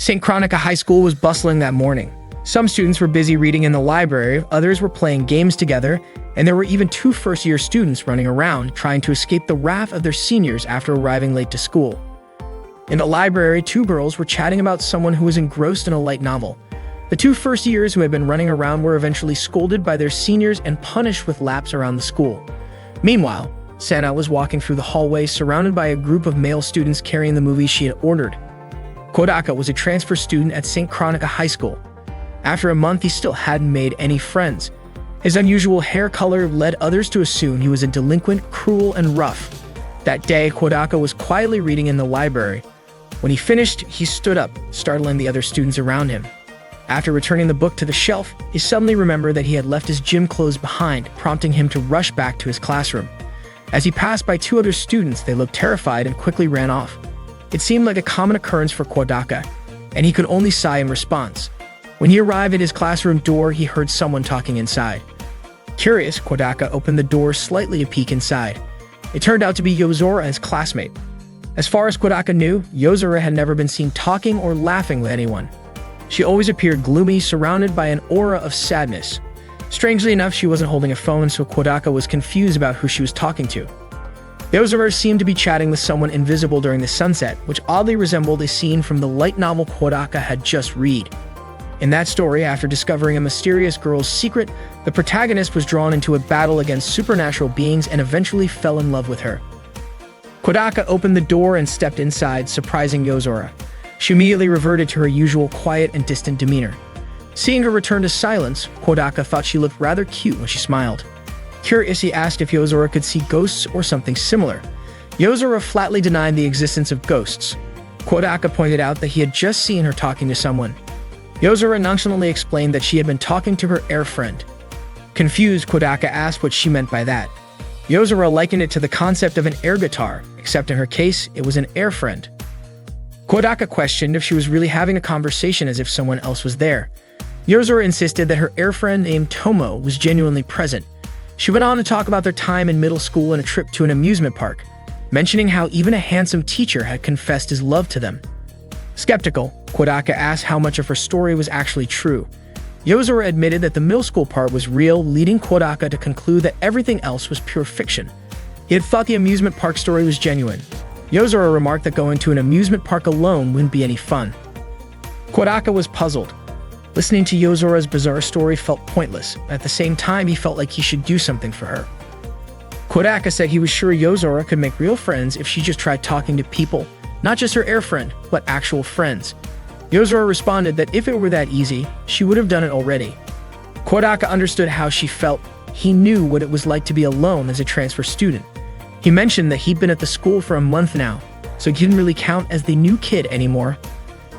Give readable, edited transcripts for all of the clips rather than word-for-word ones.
St. Chronica High School was bustling that morning. Some students were busy reading in the library, others were playing games together, and there were even two first-year students running around trying to escape the wrath of their seniors after arriving late to school. In the library, two girls were chatting about someone who was engrossed in a light novel. The two first years who had been running around were eventually scolded by their seniors and punished with laps around the school. Meanwhile, Sana was walking through the hallway surrounded by a group of male students carrying the movies she had ordered. Kodaka was a transfer student at St. Chronica High School. After a month, he still hadn't made any friends. His unusual hair color led others to assume he was a delinquent, cruel, and rough. That day, Kodaka was quietly reading in the library. When he finished, he stood up, startling the other students around him. After returning the book to the shelf, he suddenly remembered that he had left his gym clothes behind, prompting him to rush back to his classroom. As he passed by two other students, they looked terrified and quickly ran off. It seemed like a common occurrence for Kodaka, and he could only sigh in response. When he arrived at his classroom door, he heard someone talking inside. Curious, Kodaka opened the door slightly to peek inside. It turned out to be Yozora, his classmate. As far as Kodaka knew, Yozora had never been seen talking or laughing with anyone. She always appeared gloomy, surrounded by an aura of sadness. Strangely enough, she wasn't holding a phone, so Kodaka was confused about who she was talking to. Yozora seemed to be chatting with someone invisible during the sunset, which oddly resembled a scene from the light novel Kodaka had just read. In that story, after discovering a mysterious girl's secret, the protagonist was drawn into a battle against supernatural beings and eventually fell in love with her. Kodaka opened the door and stepped inside, surprising Yozora. She immediately reverted to her usual quiet and distant demeanor. Seeing her return to silence, Kodaka thought she looked rather cute when she smiled. Curious, he asked if Yozora could see ghosts or something similar. Yozora flatly denied the existence of ghosts. Kodaka pointed out that he had just seen her talking to someone. Yozora nonchalantly explained that she had been talking to her air friend. Confused, Kodaka asked what she meant by that. Yozora likened it to the concept of an air guitar, except in her case, it was an air friend. Kodaka questioned if she was really having a conversation as if someone else was there. Yozora insisted that her air friend named Tomo was genuinely present. She went on to talk about their time in middle school and a trip to an amusement park, mentioning how even a handsome teacher had confessed his love to them. Skeptical, Kodaka asked how much of her story was actually true. Yozora admitted that the middle school part was real, leading Kodaka to conclude that everything else was pure fiction. He had thought the amusement park story was genuine. Yozora remarked that going to an amusement park alone wouldn't be any fun. Kodaka was puzzled. Listening to Yozora's bizarre story felt pointless, but at the same time he felt like he should do something for her. Kodaka said he was sure Yozora could make real friends if she just tried talking to people, not just her air friend, but actual friends. Yozora responded that if it were that easy, she would have done it already. Kodaka understood how she felt. He knew what it was like to be alone as a transfer student. He mentioned that he'd been at the school for a month now, so he didn't really count as the new kid anymore.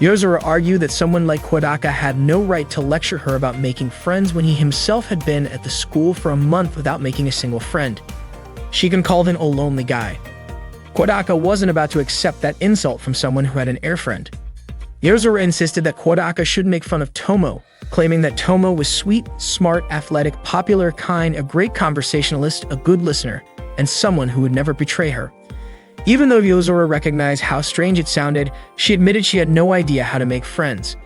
Yozora argued that someone like Kodaka had no right to lecture her about making friends when he himself had been at the school for a month without making a single friend. Shigen called him a lonely guy. Kodaka wasn't about to accept that insult from someone who had an air friend. Yozora insisted that Kodaka should make fun of Tomo, claiming that Tomo was sweet, smart, athletic, popular, kind, a great conversationalist, a good listener, and someone who would never betray her. Even though Yozora recognized how strange it sounded, she admitted she had no idea how to make friends.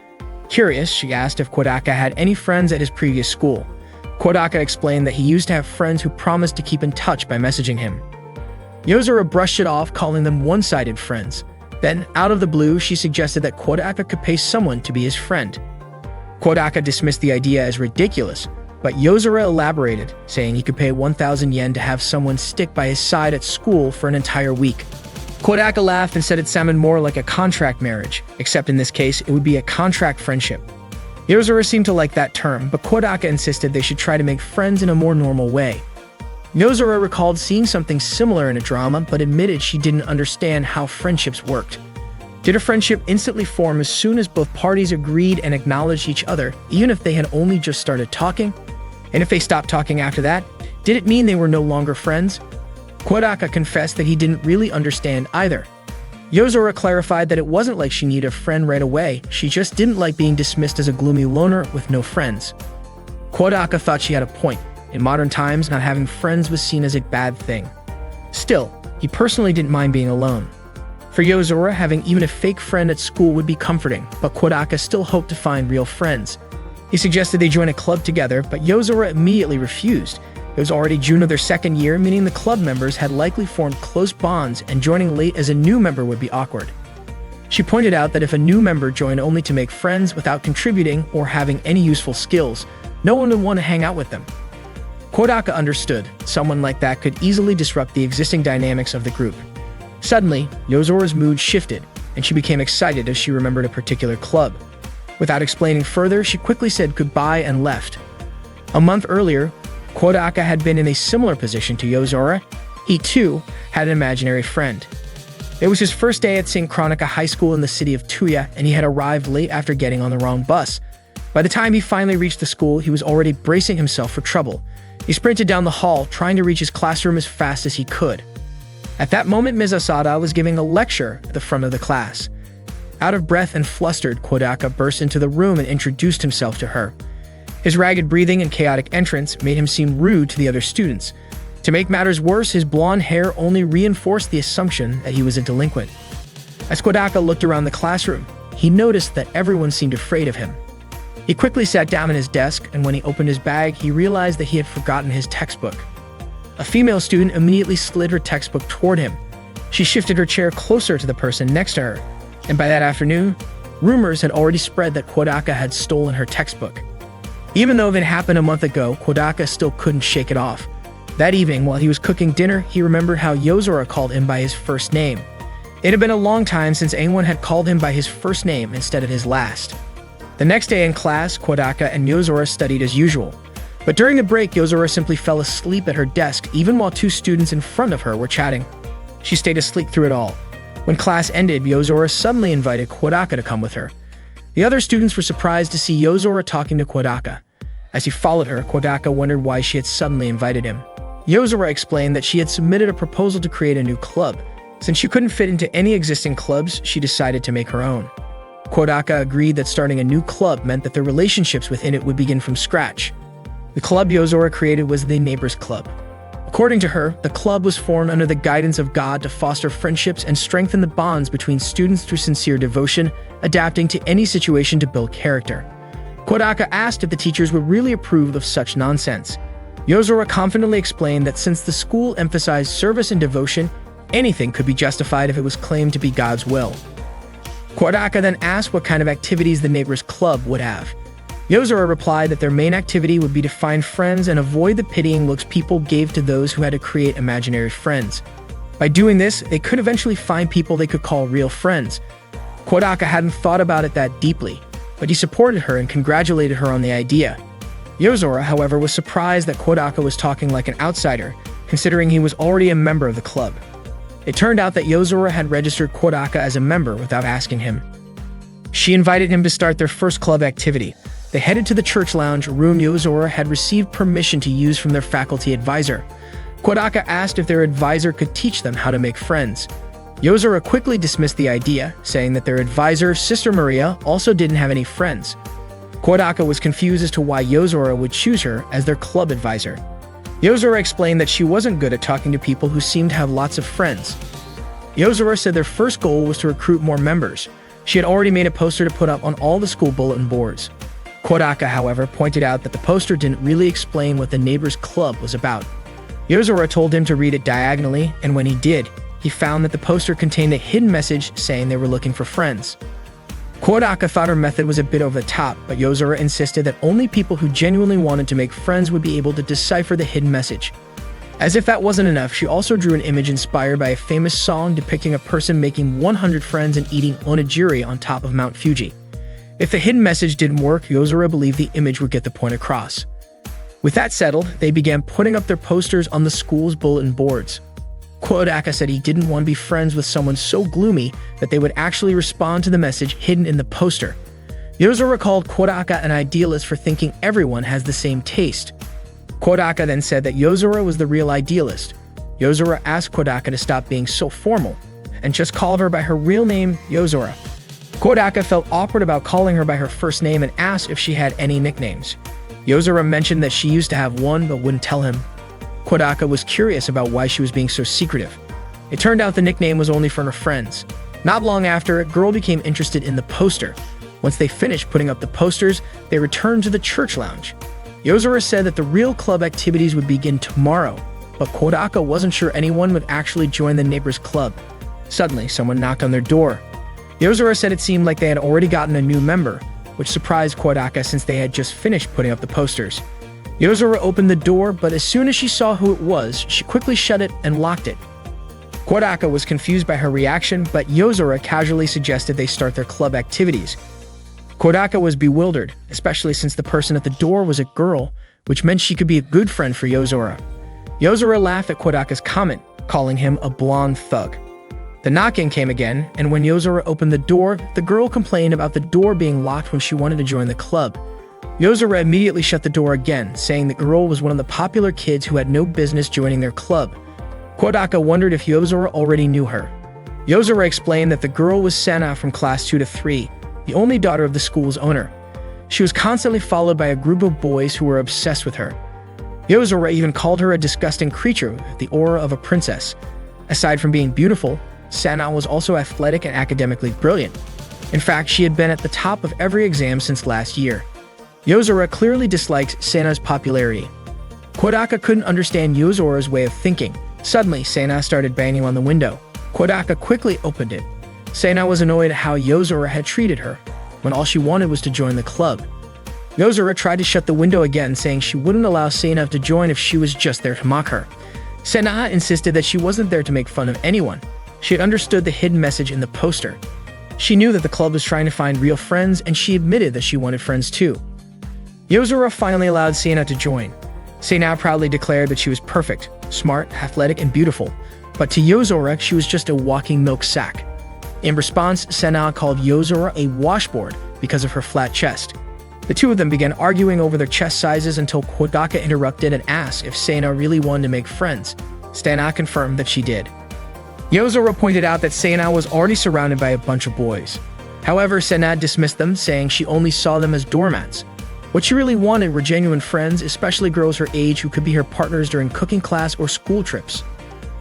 Curious, she asked if Kodaka had any friends at his previous school. Kodaka explained that he used to have friends who promised to keep in touch by messaging him. Yozora brushed it off, calling them one-sided friends. Then, out of the blue, she suggested that Kodaka could pay someone to be his friend. Kodaka dismissed the idea as ridiculous, but Yozora elaborated, saying he could pay 1,000 yen to have someone stick by his side at school for an entire week. Kodaka laughed and said it sounded more like a contract marriage, except in this case, it would be a contract friendship. Yozora seemed to like that term, but Kodaka insisted they should try to make friends in a more normal way. Yozora recalled seeing something similar in a drama, but admitted she didn't understand how friendships worked. Did a friendship instantly form as soon as both parties agreed and acknowledged each other, even if they had only just started talking? And if they stopped talking after that, did it mean they were no longer friends? Kodaka confessed that he didn't really understand either. Yozora clarified that it wasn't like she needed a friend right away, she just didn't like being dismissed as a gloomy loner with no friends. Kodaka thought she had a point. In modern times, not having friends was seen as a bad thing. Still, he personally didn't mind being alone. For Yozora, having even a fake friend at school would be comforting, but Kodaka still hoped to find real friends. He suggested they join a club together, but Yozora immediately refused. It was already June of their second year, meaning the club members had likely formed close bonds, and joining late as a new member would be awkward. She pointed out that if a new member joined only to make friends without contributing or having any useful skills, no one would want to hang out with them. Kodaka understood. Someone like that could easily disrupt the existing dynamics of the group. Suddenly, Yozora's mood shifted, and she became excited as she remembered a particular club. Without explaining further, she quickly said goodbye and left. A month earlier, Kodaka had been in a similar position to Yozora. He, too, had an imaginary friend. It was his first day at St. Chronica High School in the city of Tuya, and he had arrived late after getting on the wrong bus. By the time he finally reached the school, he was already bracing himself for trouble. He sprinted down the hall, trying to reach his classroom as fast as he could. At that moment, Ms. Asada was giving a lecture at the front of the class. Out of breath and flustered, Kodaka burst into the room and introduced himself to her. His ragged breathing and chaotic entrance made him seem rude to the other students. To make matters worse, his blonde hair only reinforced the assumption that he was a delinquent. As Kodaka looked around the classroom, he noticed that everyone seemed afraid of him. He quickly sat down at his desk, and when he opened his bag, he realized that he had forgotten his textbook. A female student immediately slid her textbook toward him. She shifted her chair closer to the person next to her, and by that afternoon, rumors had already spread that Kodaka had stolen her textbook. Even though it had happened a month ago, Kodaka still couldn't shake it off. That evening, while he was cooking dinner, he remembered how Yozora called him by his first name. It had been a long time since anyone had called him by his first name instead of his last. The next day in class, Kodaka and Yozora studied as usual. But during the break, Yozora simply fell asleep at her desk, even while two students in front of her were chatting. She stayed asleep through it all. When class ended, Yozora suddenly invited Kodaka to come with her. The other students were surprised to see Yozora talking to Kodaka. As he followed her, Kodaka wondered why she had suddenly invited him. Yozora explained that she had submitted a proposal to create a new club. Since she couldn't fit into any existing clubs, she decided to make her own. Kodaka agreed that starting a new club meant that the relationships within it would begin from scratch. The club Yozora created was the Neighbors Club. According to her, the club was formed under the guidance of God to foster friendships and strengthen the bonds between students through sincere devotion, adapting to any situation to build character. Kodaka asked if the teachers would really approve of such nonsense. Yozora confidently explained that since the school emphasized service and devotion, anything could be justified if it was claimed to be God's will. Kodaka then asked what kind of activities the Neighbors Club would have. Yozora replied that their main activity would be to find friends and avoid the pitying looks people gave to those who had to create imaginary friends. By doing this, they could eventually find people they could call real friends. Kodaka hadn't thought about it that deeply, but he supported her and congratulated her on the idea. Yozora, however, was surprised that Kodaka was talking like an outsider, considering he was already a member of the club. It turned out that Yozora had registered Kodaka as a member without asking him. She invited him to start their first club activity. They headed to the church lounge, a room Yozora had received permission to use from their faculty advisor. Kodaka asked if their advisor could teach them how to make friends. Yozora quickly dismissed the idea, saying that their advisor, Sister Maria, also didn't have any friends. Kodaka was confused as to why Yozora would choose her as their club advisor. Yozora explained that she wasn't good at talking to people who seemed to have lots of friends. Yozora said their first goal was to recruit more members. She had already made a poster to put up on all the school bulletin boards. Kodaka, however, pointed out that the poster didn't really explain what the Neighbors Club was about. Yozora told him to read it diagonally, and when he did, he found that the poster contained a hidden message saying they were looking for friends. Kodaka thought her method was a bit over the top, but Yozora insisted that only people who genuinely wanted to make friends would be able to decipher the hidden message. As if that wasn't enough, she also drew an image inspired by a famous song depicting a person making 100 friends and eating onigiri on top of Mount Fuji. If the hidden message didn't work, Yozora believed the image would get the point across. With that settled, they began putting up their posters on the school's bulletin boards. Kodaka said he didn't want to be friends with someone so gloomy that they would actually respond to the message hidden in the poster. Yozora called Kodaka an idealist for thinking everyone has the same taste. Kodaka then said that Yozora was the real idealist. Yozora asked Kodaka to stop being so formal and just call her by her real name, Yozora. Kodaka felt awkward about calling her by her first name and asked if she had any nicknames. Yozora mentioned that she used to have one but wouldn't tell him. Kodaka was curious about why she was being so secretive. It turned out the nickname was only for her friends. Not long after, a girl became interested in the poster. Once they finished putting up the posters, they returned to the church lounge. Yozora said that the real club activities would begin tomorrow, but Kodaka wasn't sure anyone would actually join the neighbors' club. Suddenly, someone knocked on their door. Yozora said it seemed like they had already gotten a new member, which surprised Kodaka since they had just finished putting up the posters. Yozora opened the door, but as soon as she saw who it was, she quickly shut it and locked it. Kodaka was confused by her reaction, but Yozora casually suggested they start their club activities. Kodaka was bewildered, especially since the person at the door was a girl, which meant she could be a good friend for Yozora. Yozora laughed at Kodaka's comment, calling him a blonde thug. The knocking came again, and when Yozora opened the door, the girl complained about the door being locked when she wanted to join the club. Yozora immediately shut the door again, saying the girl was one of the popular kids who had no business joining their club. Kodaka wondered if Yozora already knew her. Yozora explained that the girl was Sana from class 2 to 3, the only daughter of the school's owner. She was constantly followed by a group of boys who were obsessed with her. Yozora even called her a disgusting creature with the aura of a princess. Aside from being beautiful, Sana was also athletic and academically brilliant. In fact, she had been at the top of every exam since last year. Yozora clearly dislikes Sana's popularity. Kodaka couldn't understand Yozora's way of thinking. Suddenly, Sana started banging on the window. Kodaka quickly opened it. Sana was annoyed at how Yozora had treated her, when all she wanted was to join the club. Yozora tried to shut the window again, saying she wouldn't allow Sana to join if she was just there to mock her. Sana insisted that she wasn't there to make fun of anyone. She had understood the hidden message in the poster. She knew that the club was trying to find real friends, and she admitted that she wanted friends too. Yozora finally allowed Sana to join. Sana proudly declared that she was perfect, smart, athletic, and beautiful, but to Yozora, she was just a walking milk sack. In response, Sana called Yozora a washboard because of her flat chest. The two of them began arguing over their chest sizes until Kodaka interrupted and asked if Sana really wanted to make friends. Sana confirmed that she did. Yozora pointed out that Sana was already surrounded by a bunch of boys. However, Sana dismissed them, saying she only saw them as doormats. What she really wanted were genuine friends, especially girls her age who could be her partners during cooking class or school trips.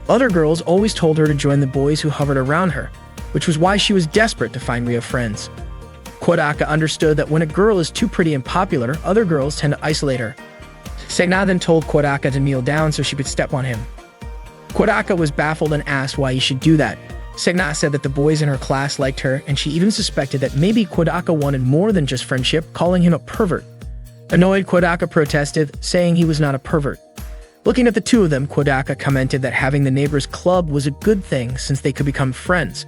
Other girls always told her to join the boys who hovered around her, which was why she was desperate to find real friends. Kodaka understood that when a girl is too pretty and popular, other girls tend to isolate her. Sana then told Kodaka to kneel down so she could step on him. Kodaka was baffled and asked why he should do that. Sana said that the boys in her class liked her, and she even suspected that maybe Kodaka wanted more than just friendship, calling him a pervert. Annoyed, Kodaka protested, saying he was not a pervert. Looking at the two of them, Kodaka commented that having the neighbors' club was a good thing since they could become friends.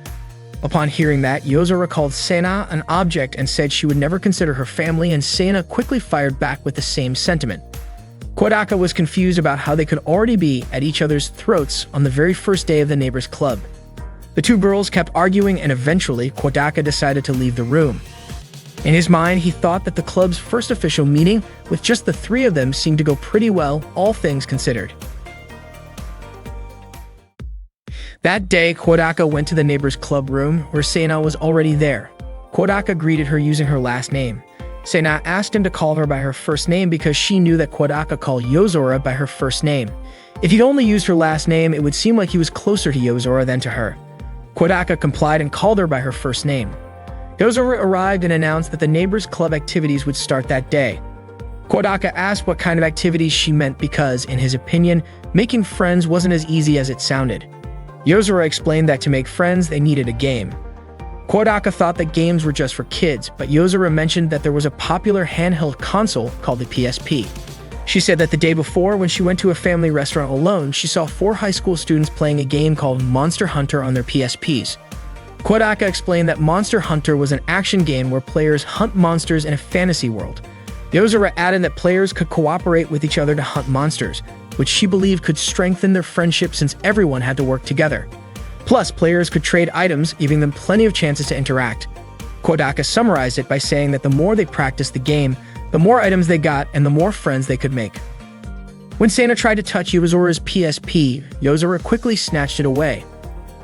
Upon hearing that, Yozora called Sana an object and said she would never consider her family, and Sana quickly fired back with the same sentiment. Kodaka was confused about how they could already be at each other's throats on the very first day of the neighbors' club. The two girls kept arguing, and eventually, Kodaka decided to leave the room. In his mind, he thought that the club's first official meeting with just the three of them seemed to go pretty well, all things considered. That day, Kodaka went to the neighbor's club room, where Sana was already there. Kodaka greeted her using her last name. Sana asked him to call her by her first name because she knew that Kodaka called Yozora by her first name. If he'd only used her last name, it would seem like he was closer to Yozora than to her. Kodaka complied and called her by her first name. Yozora arrived and announced that the neighbors' club activities would start that day. Kodaka asked what kind of activities she meant because, in his opinion, making friends wasn't as easy as it sounded. Yozora explained that to make friends, they needed a game. Kodaka thought that games were just for kids, but Yozora mentioned that there was a popular handheld console called the PSP. She said that the day before, when she went to a family restaurant alone, she saw 4 high school students playing a game called Monster Hunter on their PSPs. Kodaka explained that Monster Hunter was an action game where players hunt monsters in a fantasy world. Yozora added that players could cooperate with each other to hunt monsters, which she believed could strengthen their friendship since everyone had to work together. Plus, players could trade items, giving them plenty of chances to interact. Kodaka summarized it by saying that the more they practiced the game, the more items they got and the more friends they could make. When Sana tried to touch Yozora's PSP, Yozora quickly snatched it away.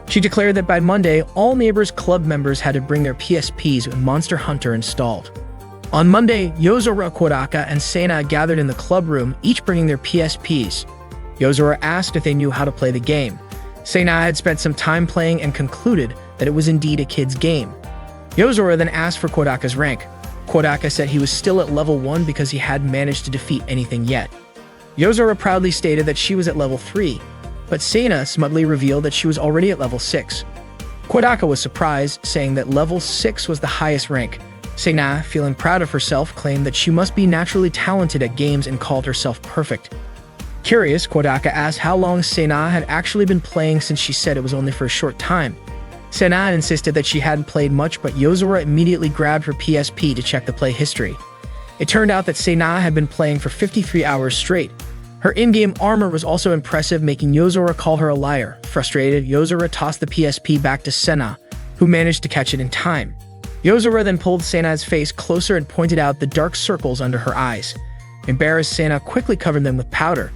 She declared that by Monday, all neighbors' club members had to bring their PSPs with Monster Hunter installed. On Monday, Yozora, Kodaka, and Sana gathered in the club room, each bringing their PSPs. Yozora asked if they knew how to play the game. Sana had spent some time playing and concluded that it was indeed a kid's game. Yozora then asked for Kodaka's rank. Kodaka said he was still at level 1 because he hadn't managed to defeat anything yet. Yozora proudly stated that she was at level 3, but Seina smugly revealed that she was already at level 6. Kodaka was surprised, saying that level 6 was the highest rank. Seina, feeling proud of herself, claimed that she must be naturally talented at games and called herself perfect. Curious, Kodaka asked how long Seina had actually been playing since she said it was only for a short time. Seina insisted that she hadn't played much, but Yozora immediately grabbed her PSP to check the play history. It turned out that Seina had been playing for 53 hours straight. Her in-game armor was also impressive, making Yozora call her a liar. Frustrated, Yozora tossed the PSP back to Seina, who managed to catch it in time. Yozora then pulled Seina's face closer and pointed out the dark circles under her eyes. Embarrassed, Seina quickly covered them with powder.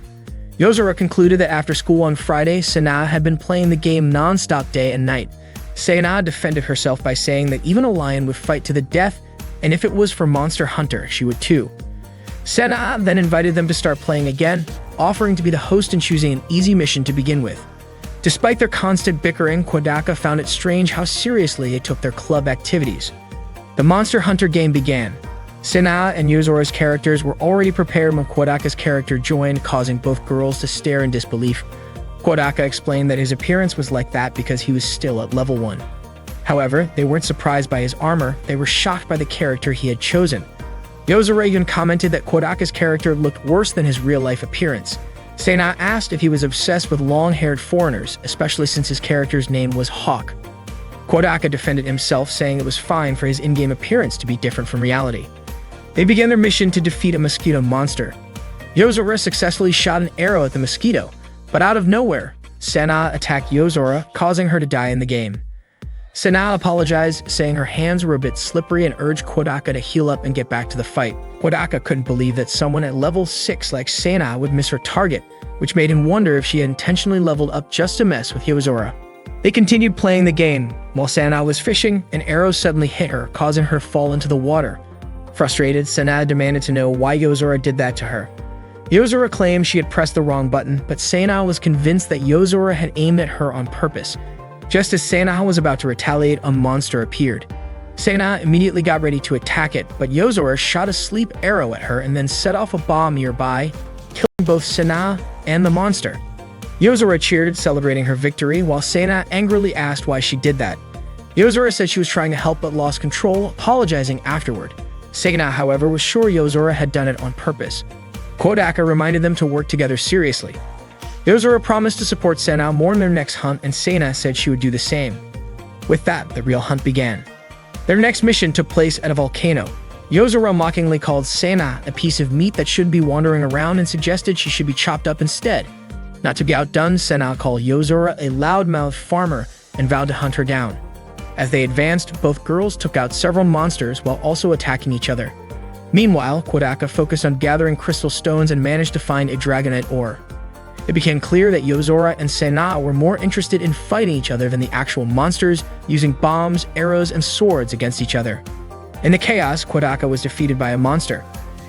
Yozora concluded that after school on Friday, Seina had been playing the game non-stop day and night. Seina defended herself by saying that even a lion would fight to the death, and if it was for Monster Hunter, she would too. Seina then invited them to start playing again, offering to be the host and choosing an easy mission to begin with. Despite their constant bickering, Kodaka found it strange how seriously they took their club activities. The Monster Hunter game began. Seina and Yozora's characters were already prepared when Kodaka's character joined, causing both girls to stare in disbelief. Kodaka explained that his appearance was like that because he was still at level 1. However, they weren't surprised by his armor, they were shocked by the character he had chosen. Yozora even commented that Kodaka's character looked worse than his real-life appearance. Seina asked if he was obsessed with long-haired foreigners, especially since his character's name was Hawk. Kodaka defended himself, saying it was fine for his in-game appearance to be different from reality. They began their mission to defeat a mosquito monster. Yozora successfully shot an arrow at the mosquito, but out of nowhere, Seina attacked Yozora, causing her to die in the game. Seina apologized, saying her hands were a bit slippery and urged Kodaka to heal up and get back to the fight. Kodaka couldn't believe that someone at level 6 like Seina would miss her target, which made him wonder if she had intentionally leveled up just to mess with Yozora. They continued playing the game. While Seina was fishing, an arrow suddenly hit her, causing her to fall into the water. Frustrated, Seina demanded to know why Yozora did that to her. Yozora claimed she had pressed the wrong button, but Seina was convinced that Yozora had aimed at her on purpose. Just as Seina was about to retaliate, a monster appeared. Seina immediately got ready to attack it, but Yozora shot a sleep arrow at her and then set off a bomb nearby, killing both Seina and the monster. Yozora cheered, celebrating her victory, while Seina angrily asked why she did that. Yozora said she was trying to help but lost control, apologizing afterward. Seina, however, was sure Yozora had done it on purpose. Kodaka reminded them to work together seriously. Yozora promised to support Seina more in their next hunt, and Seina said she would do the same. With that, the real hunt began. Their next mission took place at a volcano. Yozora mockingly called Seina a piece of meat that shouldn't be wandering around and suggested she should be chopped up instead. Not to be outdone, Seina called Yozora a loudmouth farmer and vowed to hunt her down. As they advanced, both girls took out several monsters while also attacking each other. Meanwhile, Kodaka focused on gathering crystal stones and managed to find a dragonite ore. It became clear that Yozora and Seina were more interested in fighting each other than the actual monsters, using bombs, arrows, and swords against each other. In the chaos, Kodaka was defeated by a monster.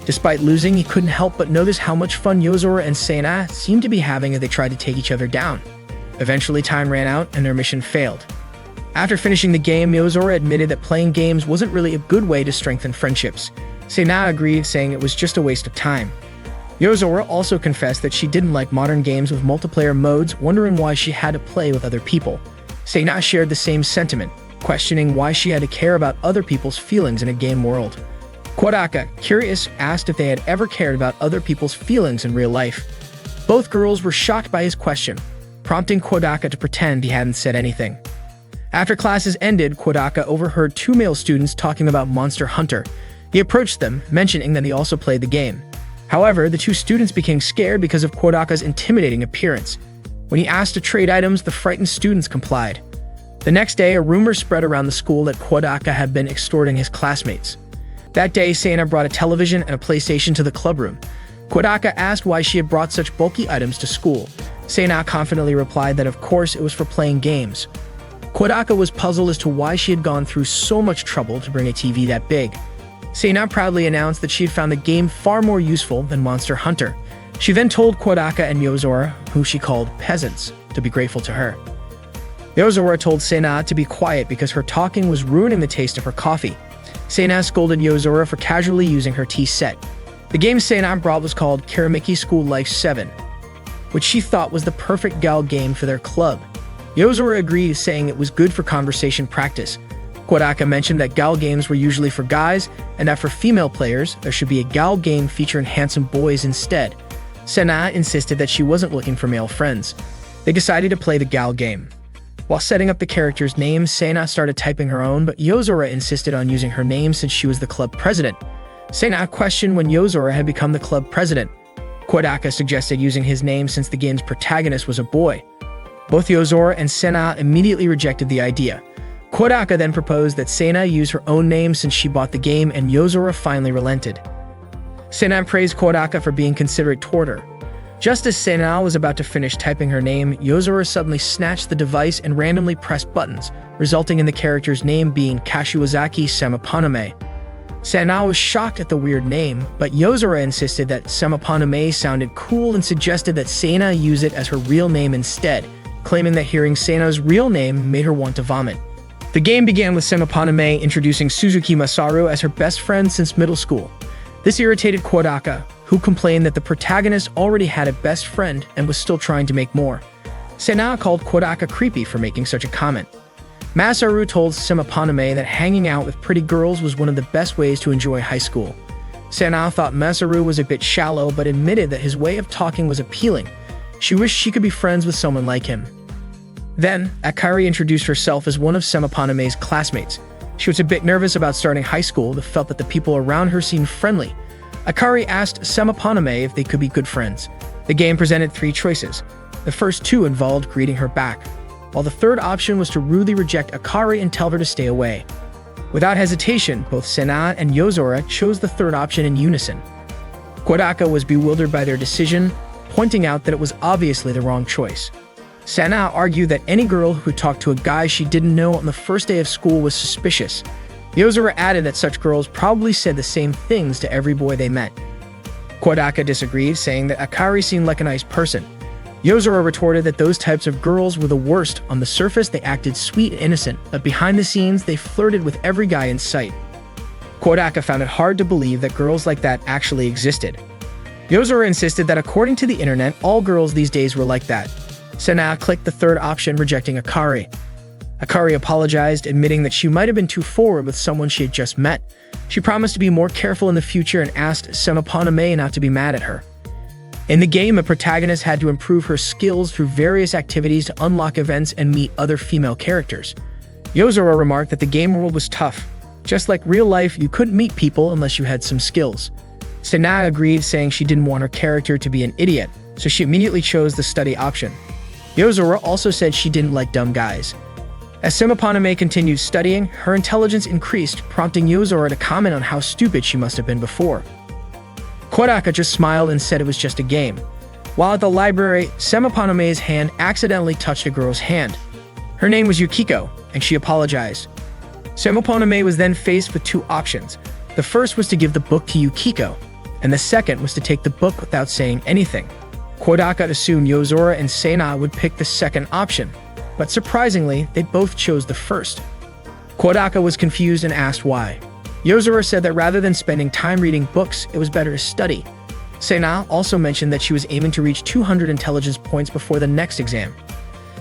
Despite losing, he couldn't help but notice how much fun Yozora and Seina seemed to be having as they tried to take each other down. Eventually, time ran out and their mission failed. After finishing the game, Yozora admitted that playing games wasn't really a good way to strengthen friendships. Seina agreed, saying it was just a waste of time. Yozora also confessed that she didn't like modern games with multiplayer modes, wondering why she had to play with other people. Seina shared the same sentiment, questioning why she had to care about other people's feelings in a game world. Kodaka, curious, asked if they had ever cared about other people's feelings in real life. Both girls were shocked by his question, prompting Kodaka to pretend he hadn't said anything. After classes ended, Kodaka overheard two male students talking about Monster Hunter. He approached them, mentioning that he also played the game. However, the two students became scared because of Kodaka's intimidating appearance. When he asked to trade items, the frightened students complied. The next day, a rumor spread around the school that Kodaka had been extorting his classmates. That day, Seina brought a television and a PlayStation to the clubroom. Kodaka asked why she had brought such bulky items to school. Seina confidently replied that of course it was for playing games. Kodaka was puzzled as to why she had gone through so much trouble to bring a TV that big. Seina proudly announced that she had found the game far more useful than Monster Hunter. She then told Kodaka and Yozora, who she called peasants, to be grateful to her. Yozora told Sena to be quiet because her talking was ruining the taste of her coffee. Sena scolded Yozora for casually using her tea set. The game Sena brought was called Kiramiki School Life 7, which she thought was the perfect gal game for their club. Yozora agreed, saying it was good for conversation practice. Kodaka mentioned that gal games were usually for guys, and that for female players, there should be a gal game featuring handsome boys instead. Sena insisted that she wasn't looking for male friends. They decided to play the gal game. While setting up the character's name, Sena started typing her own, but Yozora insisted on using her name since she was the club president. Sena questioned when Yozora had become the club president. Kodaka suggested using his name since the game's protagonist was a boy. Both Yozora and Sena immediately rejected the idea. Kodaka then proposed that Sena use her own name since she bought the game, and Yozora finally relented. Sena praised Kodaka for being considerate toward her. Just as Sena was about to finish typing her name, Yozora suddenly snatched the device and randomly pressed buttons, resulting in the character's name being Kashiwazaki Semapaname. Sena was shocked at the weird name, but Yozora insisted that Semapaname sounded cool and suggested that Sena use it as her real name instead, claiming that hearing Sena's real name made her want to vomit. The game began with Semapaname introducing Suzuki Masaru as her best friend since middle school. This irritated Kodaka, who complained that the protagonist already had a best friend and was still trying to make more. Sena called Kodaka creepy for making such a comment. Masaru told Semapaname that hanging out with pretty girls was one of the best ways to enjoy high school. Sena thought Masaru was a bit shallow but admitted that his way of talking was appealing. She wished she could be friends with someone like him. Then, Akari introduced herself as one of Semapaname's classmates. She was a bit nervous about starting high school but felt that the people around her seemed friendly. Akari asked Semapaname if they could be good friends. The game presented 3 choices. The first 2 involved greeting her back, while the third option was to rudely reject Akari and tell her to stay away. Without hesitation, both Sena and Yozora chose the third option in unison. Kodaka was bewildered by their decision, pointing out that it was obviously the wrong choice. Sena argued that any girl who talked to a guy she didn't know on the first day of school was suspicious. Yozora added that such girls probably said the same things to every boy they met. Kodaka disagreed, saying that Akari seemed like a nice person. Yozora retorted that those types of girls were the worst. On the surface, they acted sweet and innocent, but behind the scenes, they flirted with every guy in sight. Kodaka found it hard to believe that girls like that actually existed. Yozora insisted that according to the internet, all girls these days were like that. Sena clicked the third option, rejecting Akari. Akari apologized, admitting that she might have been too forward with someone she had just met. She promised to be more careful in the future and asked Semapaname not to be mad at her. In the game, a protagonist had to improve her skills through various activities to unlock events and meet other female characters. Yozora remarked that the game world was tough. Just like real life, you couldn't meet people unless you had some skills. Sena agreed, saying she didn't want her character to be an idiot, so she immediately chose the study option. Yozora also said she didn't like dumb guys. As Semapaname continued studying, her intelligence increased, prompting Yozora to comment on how stupid she must have been before. Kodaka just smiled and said it was just a game. While at the library, Semapaname's hand accidentally touched a girl's hand. Her name was Yukiko, and she apologized. Semapaname was then faced with 2 options. The first was to give the book to Yukiko, and the second was to take the book without saying anything. Kodaka assumed Yozora and Sena would pick the second option, but surprisingly, they both chose the first. Kodaka was confused and asked why. Yozora said that rather than spending time reading books, it was better to study. Sena also mentioned that she was aiming to reach 200 intelligence points before the next exam.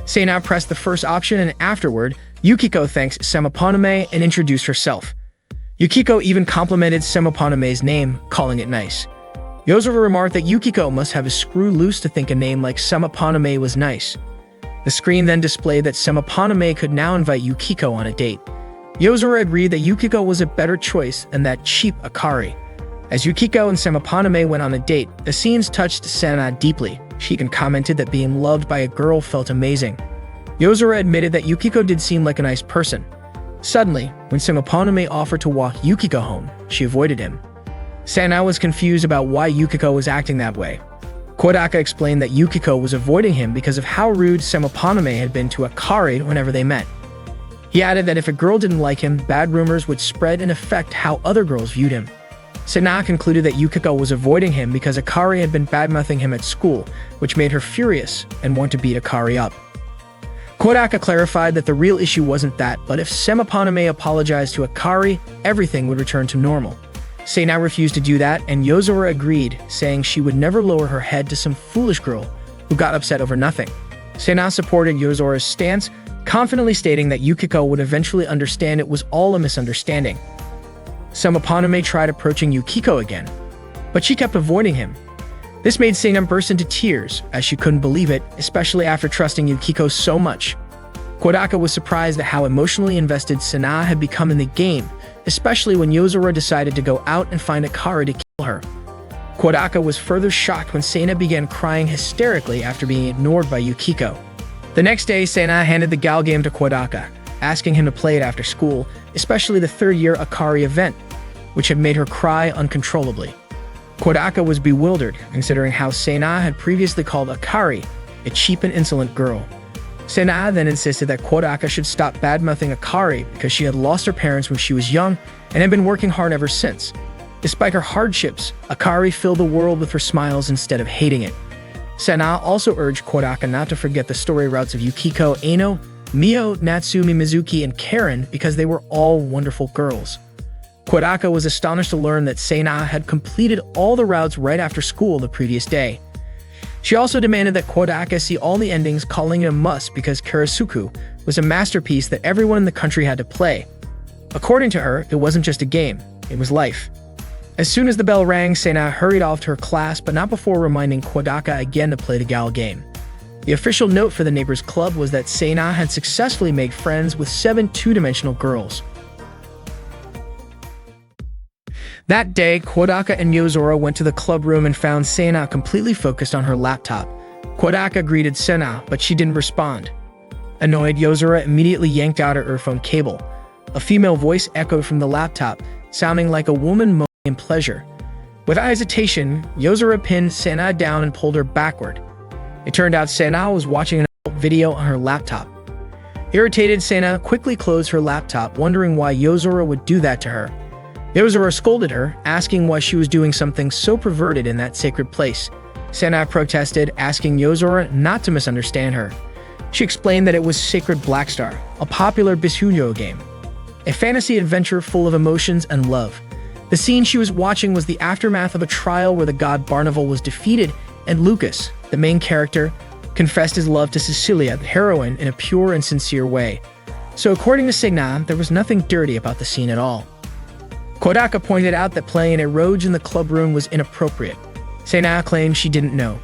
Sena pressed the first option, and afterward, Yukiko thanked Semapaname and introduced herself. Yukiko even complimented Semapaname's name, calling it nice. Yozora remarked that Yukiko must have a screw loose to think a name like Semapaname was nice. The screen then displayed that Semapaname could now invite Yukiko on a date. Yozora agreed that Yukiko was a better choice than that cheap Akari. As Yukiko and Semapaname went on a date, the scenes touched Sena deeply. She even commented that being loved by a girl felt amazing. Yozora admitted that Yukiko did seem like a nice person. Suddenly, when Semapaname offered to walk Yukiko home, she avoided him. Sena was confused about why Yukiko was acting that way. Kodaka explained that Yukiko was avoiding him because of how rude Semapaname had been to Akari whenever they met. He added that if a girl didn't like him, bad rumors would spread and affect how other girls viewed him. Sena concluded that Yukiko was avoiding him because Akari had been badmouthing him at school, which made her furious and want to beat Akari up. Kodaka clarified that the real issue wasn't that, but if Semaponame apologized to Akari, everything would return to normal. Sena refused to do that, and Yozora agreed, saying she would never lower her head to some foolish girl who got upset over nothing. Sena supported Yozora's stance, confidently stating that Yukiko would eventually understand it was all a misunderstanding. Semaponame tried approaching Yukiko again, but she kept avoiding him. This made Sena burst into tears, as she couldn't believe it, especially after trusting Yukiko so much. Kodaka was surprised at how emotionally invested Sena had become in the game, especially when Yozora decided to go out and find Akari to kill her. Kodaka was further shocked when Sena began crying hysterically after being ignored by Yukiko. The next day, Sena handed the Gal game to Kodaka, asking him to play it after school, especially the third-year Akari event, which had made her cry uncontrollably. Kodaka was bewildered, considering how Sena had previously called Akari a cheap and insolent girl. Sena then insisted that Kodaka should stop badmouthing Akari because she had lost her parents when she was young and had been working hard ever since. Despite her hardships, Akari filled the world with her smiles instead of hating it. Sena also urged Kodaka not to forget the story routes of Yukiko, Aino, Mio, Natsumi, Mizuki, and Karen because they were all wonderful girls. Kodaka was astonished to learn that Sena had completed all the routes right after school the previous day. She also demanded that Kodaka see all the endings, calling it a must because Karasuku was a masterpiece that everyone in the country had to play. According to her, it wasn't just a game, it was life. As soon as the bell rang, Sena hurried off to her class, but not before reminding Kodaka again to play the Gal game. The official note for the Neighbors Club was that Sena had successfully made friends with 7 two-dimensional girls. That day, Kodaka and Yozora went to the club room and found Sena completely focused on her laptop. Kodaka greeted Sena, but she didn't respond. Annoyed, Yozora immediately yanked out her earphone cable. A female voice echoed from the laptop, sounding like a woman moaning in pleasure. Without hesitation, Yozora pinned Sena down and pulled her backward. It turned out Sena was watching an adult video on her laptop. Irritated, Sena quickly closed her laptop, wondering why Yozora would do that to her. Yozora scolded her, asking why she was doing something so perverted in that sacred place. Sena protested, asking Yozora not to misunderstand her. She explained that it was Sacred Blackstar, a popular Bisuyo game, a fantasy adventure full of emotions and love. The scene she was watching was the aftermath of a trial where the god Barnaval was defeated, and Lucas, the main character, confessed his love to Cecilia, the heroine, in a pure and sincere way. So according to Sena, there was nothing dirty about the scene at all. Kodaka pointed out that playing a Roge in the club room was inappropriate. Sena claimed she didn't know.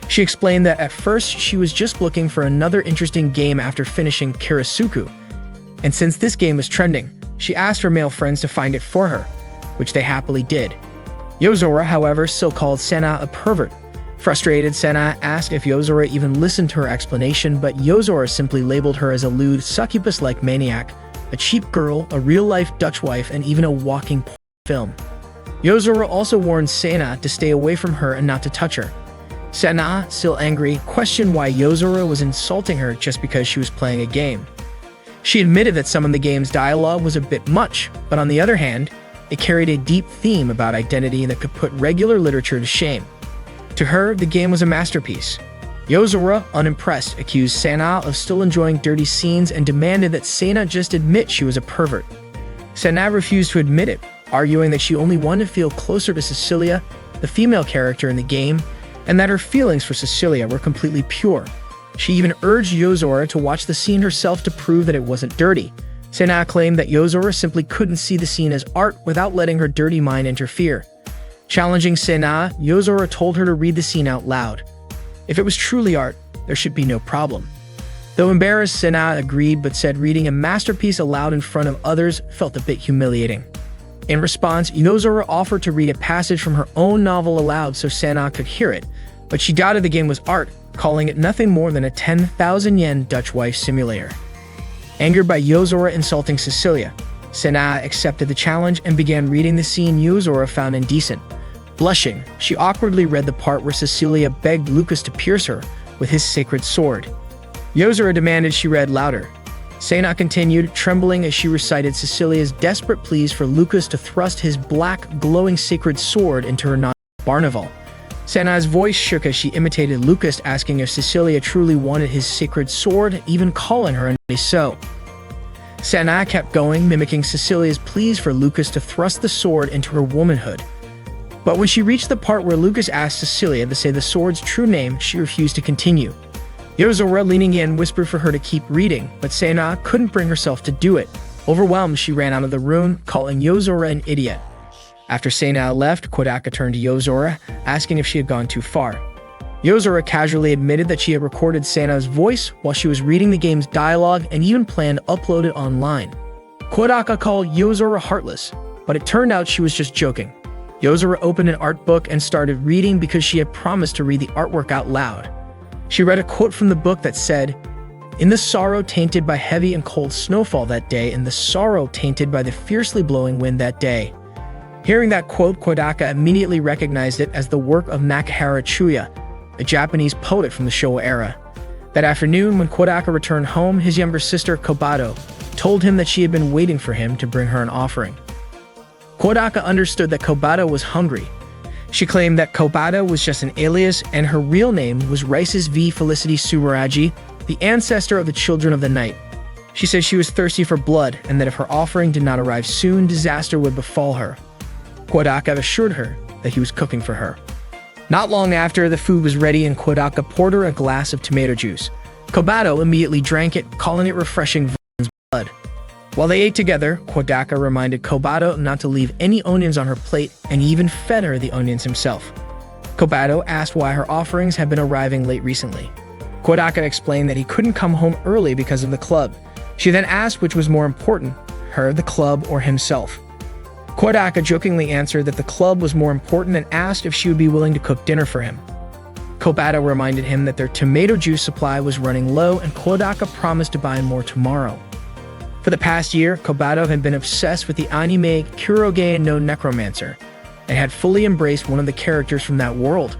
She explained that at first she was just looking for another interesting game after finishing Karasuku, and since this game was trending, she asked her male friends to find it for her, which they happily did. Yozora, however, still called Sena a pervert. Frustrated, Sena asked if Yozora even listened to her explanation, but Yozora simply labeled her as a lewd, succubus-like maniac, a cheap girl, a real-life Dutch wife, and even a walking porn film. Yozora also warned Sena to stay away from her and not to touch her. Sena, still angry, questioned why Yozora was insulting her just because she was playing a game. She admitted that some of the game's dialogue was a bit much, but on the other hand, it carried a deep theme about identity that could put regular literature to shame. To her, the game was a masterpiece. Yozora, unimpressed, accused Sena of still enjoying dirty scenes and demanded that Sena just admit she was a pervert. Sena refused to admit it, arguing that she only wanted to feel closer to Cecilia, the female character in the game, and that her feelings for Cecilia were completely pure. She even urged Yozora to watch the scene herself to prove that it wasn't dirty. Sena claimed that Yozora simply couldn't see the scene as art without letting her dirty mind interfere. Challenging Sena, Yozora told her to read the scene out loud. If it was truly art, there should be no problem. Though embarrassed, Sena agreed but said reading a masterpiece aloud in front of others felt a bit humiliating. In response, Yozora offered to read a passage from her own novel aloud so Sena could hear it, but she doubted the game was art, calling it nothing more than a 10,000 yen Dutch wife simulator. Angered by Yozora insulting Cecilia, Sena accepted the challenge and began reading the scene Yozora found indecent. Blushing, she awkwardly read the part where Cecilia begged Lucas to pierce her with his sacred sword. Yozora demanded she read louder. Sena continued, trembling as she recited Cecilia's desperate pleas for Lucas to thrust his black, glowing sacred sword into her non-Barnaval. Sana's voice shook as she imitated Lucas, asking if Cecilia truly wanted his sacred sword, even calling her a so. Sana kept going, mimicking Cecilia's pleas for Lucas to thrust the sword into her womanhood. But when she reached the part where Lucas asked Cecilia to say the sword's true name, she refused to continue. Yozora, leaning in, whispered for her to keep reading, but Sana couldn't bring herself to do it. Overwhelmed, she ran out of the room, calling Yozora an idiot. After Sana left, Kodaka turned to Yozora, asking if she had gone too far. Yozora casually admitted that she had recorded Sana's voice while she was reading the game's dialogue and even planned to upload it online. Kodaka called Yozora heartless, but it turned out she was just joking. Yozora opened an art book and started reading because she had promised to read the artwork out loud. She read a quote from the book that said, "In the sorrow tainted by heavy and cold snowfall that day, and the sorrow tainted by the fiercely blowing wind that day." Hearing that quote, Kodaka immediately recognized it as the work of Nakahara Chuya, a Japanese poet from the Showa era. That afternoon, when Kodaka returned home, his younger sister, Kobato, told him that she had been waiting for him to bring her an offering. Kodaka understood that Kobato was hungry. She claimed that Kobato was just an alias and her real name was Rises V. Felicity Sumeragi, the ancestor of the Children of the Night. She said she was thirsty for blood and that if her offering did not arrive soon, disaster would befall her. Kodaka assured her that he was cooking for her. Not long after, the food was ready and Kodaka poured her a glass of tomato juice. Kobato immediately drank it, calling it refreshing blood. While they ate together, Kodaka reminded Kobato not to leave any onions on her plate and even fed her the onions himself. Kobato asked why her offerings had been arriving late recently. Kodaka explained that he couldn't come home early because of the club. She then asked which was more important, her, the club, or himself. Kodaka jokingly answered that the club was more important and asked if she would be willing to cook dinner for him. Kobato reminded him that their tomato juice supply was running low and Kodaka promised to buy more tomorrow. For the past year, Kobato had been obsessed with the anime Kuroge no Necromancer and had fully embraced one of the characters from that world.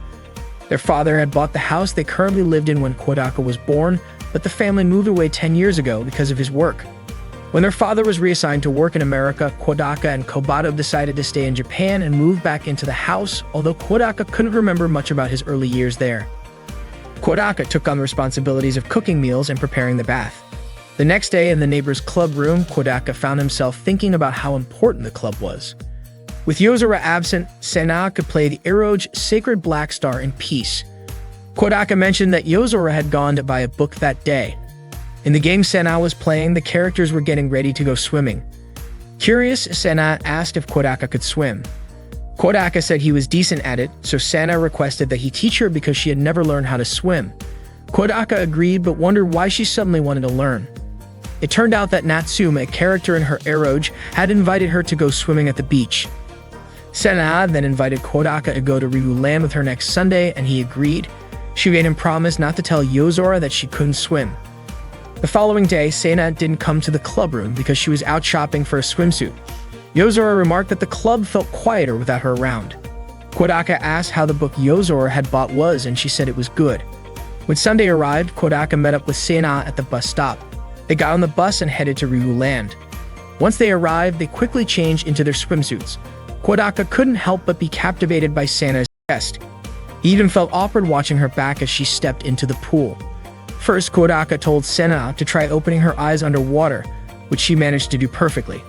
Their father had bought the house they currently lived in when Kodaka was born, but the family moved away 10 years ago because of his work. When their father was reassigned to work in America, Kodaka and Kobato decided to stay in Japan and move back into the house, although Kodaka couldn't remember much about his early years there. Kodaka took on the responsibilities of cooking meals and preparing the bath. The next day, in the neighbor's club room, Kodaka found himself thinking about how important the club was. With Yozora absent, Sana could play the Eroge Sacred Black Star in peace. Kodaka mentioned that Yozora had gone to buy a book that day. In the game Sana was playing, the characters were getting ready to go swimming. Curious, Sana asked if Kodaka could swim. Kodaka said he was decent at it, so Sana requested that he teach her because she had never learned how to swim. Kodaka agreed but wondered why she suddenly wanted to learn. It turned out that Natsume, a character in her Eroge, had invited her to go swimming at the beach. Sana then invited Kodaka to go to Ryu Land with her next Sunday, and he agreed. She made him promise not to tell Yozora that she couldn't swim. The following day, Sana didn't come to the club room because she was out shopping for a swimsuit. Yozora remarked that the club felt quieter without her around. Kodaka asked how the book Yozora had bought was, and she said it was good. When Sunday arrived, Kodaka met up with Sana at the bus stop. They got on the bus and headed to Ryu Land. Once they arrived, they quickly changed into their swimsuits. Kodaka couldn't help but be captivated by Sana's chest. He even felt awkward watching her back as she stepped into the pool. First, Kodaka told Sana to try opening her eyes underwater, which she managed to do perfectly.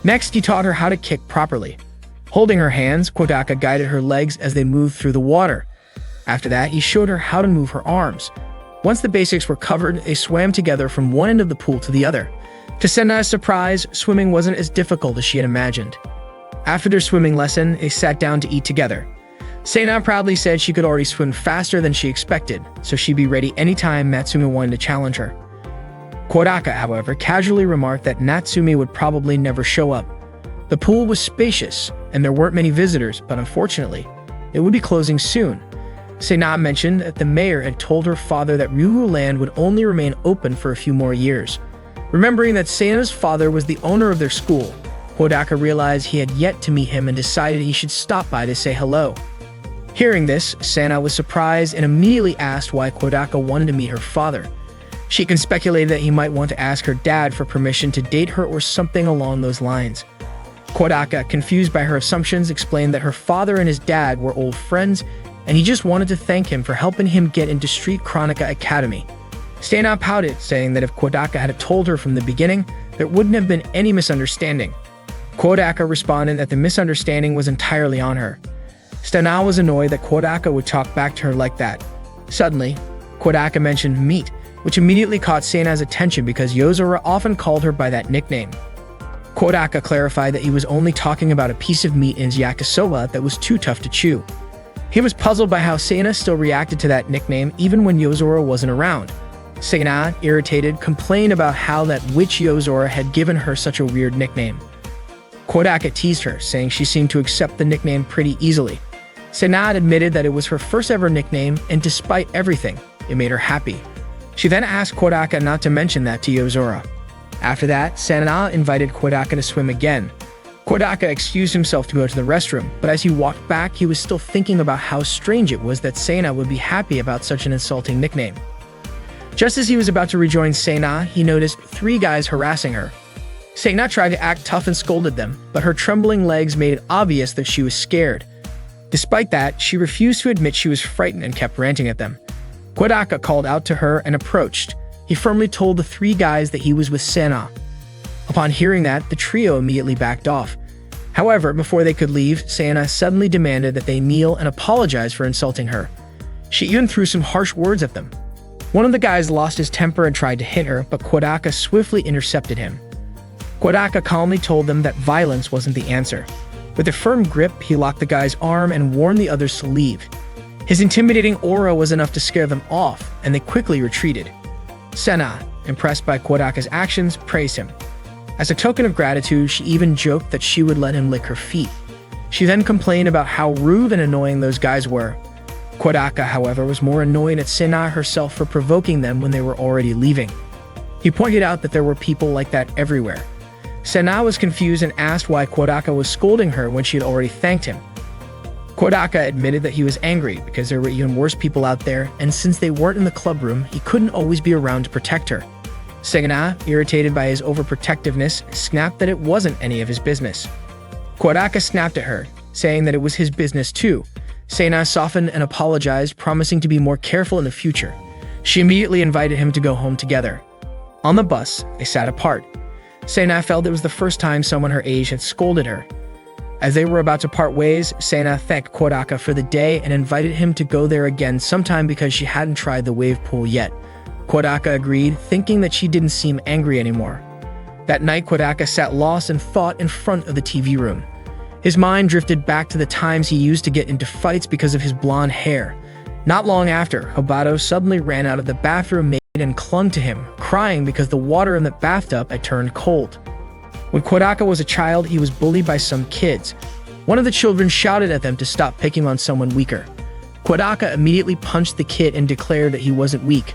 Next, he taught her how to kick properly. Holding her hands, Kodaka guided her legs as they moved through the water. After that, he showed her how to move her arms. Once the basics were covered, they swam together from one end of the pool to the other. To Sana's surprise, swimming wasn't as difficult as she had imagined. After their swimming lesson, they sat down to eat together. Sana proudly said she could already swim faster than she expected, so she'd be ready anytime Natsume wanted to challenge her. Kodaka, however, casually remarked that Natsume would probably never show up. The pool was spacious, and there weren't many visitors, but unfortunately, it would be closing soon. Sana mentioned that the mayor had told her father that Ryu Land would only remain open for a few more years. Remembering that Sana's father was the owner of their school, Kodaka realized he had yet to meet him and decided he should stop by to say hello. Hearing this, Sana was surprised and immediately asked why Kodaka wanted to meet her father. She can speculate that he might want to ask her dad for permission to date her or something along those lines. Kodaka, confused by her assumptions, explained that her father and his dad were old friends and he just wanted to thank him for helping him get into Street Chronica Academy. Sena pouted, saying that if Kodaka had told her from the beginning, there wouldn't have been any misunderstanding. Kodaka responded that the misunderstanding was entirely on her. Sena was annoyed that Kodaka would talk back to her like that. Suddenly, Kodaka mentioned meat, which immediately caught Sena's attention because Yozora often called her by that nickname. Kodaka clarified that he was only talking about a piece of meat in his yakisoba that was too tough to chew. He was puzzled by how Sena still reacted to that nickname even when Yozora wasn't around. Sena, irritated, complained about how that witch Yozora had given her such a weird nickname. Kodaka teased her, saying she seemed to accept the nickname pretty easily. Sena admitted that it was her first ever nickname, and despite everything, it made her happy. She then asked Kodaka not to mention that to Yozora. After that, Sena invited Kodaka to swim again. Kodaka excused himself to go to the restroom, but as he walked back, he was still thinking about how strange it was that Sena would be happy about such an insulting nickname. Just as he was about to rejoin Sena, he noticed 3 guys harassing her. Sena tried to act tough and scolded them, but her trembling legs made it obvious that she was scared. Despite that, she refused to admit she was frightened and kept ranting at them. Kodaka called out to her and approached. He firmly told the 3 guys that he was with Sena. Upon hearing that, the trio immediately backed off. However, before they could leave, Sena suddenly demanded that they kneel and apologize for insulting her. She even threw some harsh words at them. One of the guys lost his temper and tried to hit her, but Kodaka swiftly intercepted him. Kodaka calmly told them that violence wasn't the answer. With a firm grip, he locked the guy's arm and warned the others to leave. His intimidating aura was enough to scare them off, and they quickly retreated. Sena, impressed by Kodaka's actions, praised him. As a token of gratitude, she even joked that she would let him lick her feet. She then complained about how rude and annoying those guys were. Kodaka, however, was more annoyed at Sena herself for provoking them when they were already leaving. He pointed out that there were people like that everywhere. Sena was confused and asked why Kodaka was scolding her when she had already thanked him. Kodaka admitted that he was angry because there were even worse people out there, and since they weren't in the club room, he couldn't always be around to protect her. Sena, irritated by his overprotectiveness, snapped that it wasn't any of his business. Kodaka snapped at her, saying that it was his business too. Sena softened and apologized, promising to be more careful in the future. She immediately invited him to go home together. On the bus, they sat apart. Sena felt it was the first time someone her age had scolded her. As they were about to part ways, Sena thanked Kodaka for the day and invited him to go there again sometime because she hadn't tried the wave pool yet. Kodaka agreed, thinking that she didn't seem angry anymore. That night, Kodaka sat lost in thought in front of the TV room. His mind drifted back to the times he used to get into fights because of his blonde hair. Not long after, Hobato suddenly ran out of the bathroom and clung to him, crying because the water in the bathtub had turned cold. When Kodaka was a child, he was bullied by some kids. One of the children shouted at them to stop picking on someone weaker. Kodaka immediately punched the kid and declared that he wasn't weak.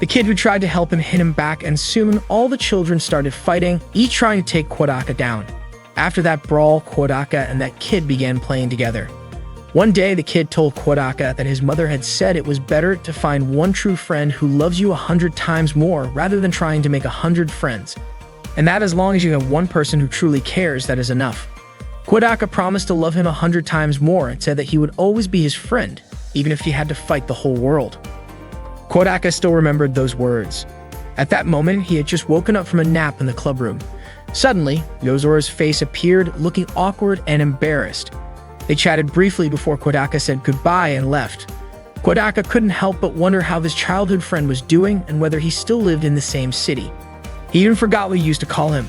The kid who tried to help him hit him back, and soon all the children started fighting, each trying to take Kodaka down. After that brawl, Kodaka and that kid began playing together. One day, the kid told Kodaka that his mother had said it was better to find one true friend who loves you 100 times more rather than trying to make 100 friends. And that as long as you have one person who truly cares, that is enough. Kodaka promised to love him 100 times more and said that he would always be his friend, even if he had to fight the whole world. Kodaka still remembered those words. At that moment, he had just woken up from a nap in the club room. Suddenly, Yozora's face appeared, looking awkward and embarrassed. They chatted briefly before Kodaka said goodbye and left. Kodaka couldn't help but wonder how his childhood friend was doing and whether he still lived in the same city. He even forgot what he used to call him.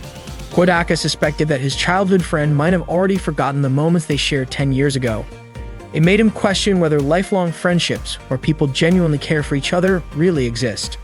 Kodaka suspected that his childhood friend might have already forgotten the moments they shared 10 years ago. It made him question whether lifelong friendships, where people genuinely care for each other, really exist.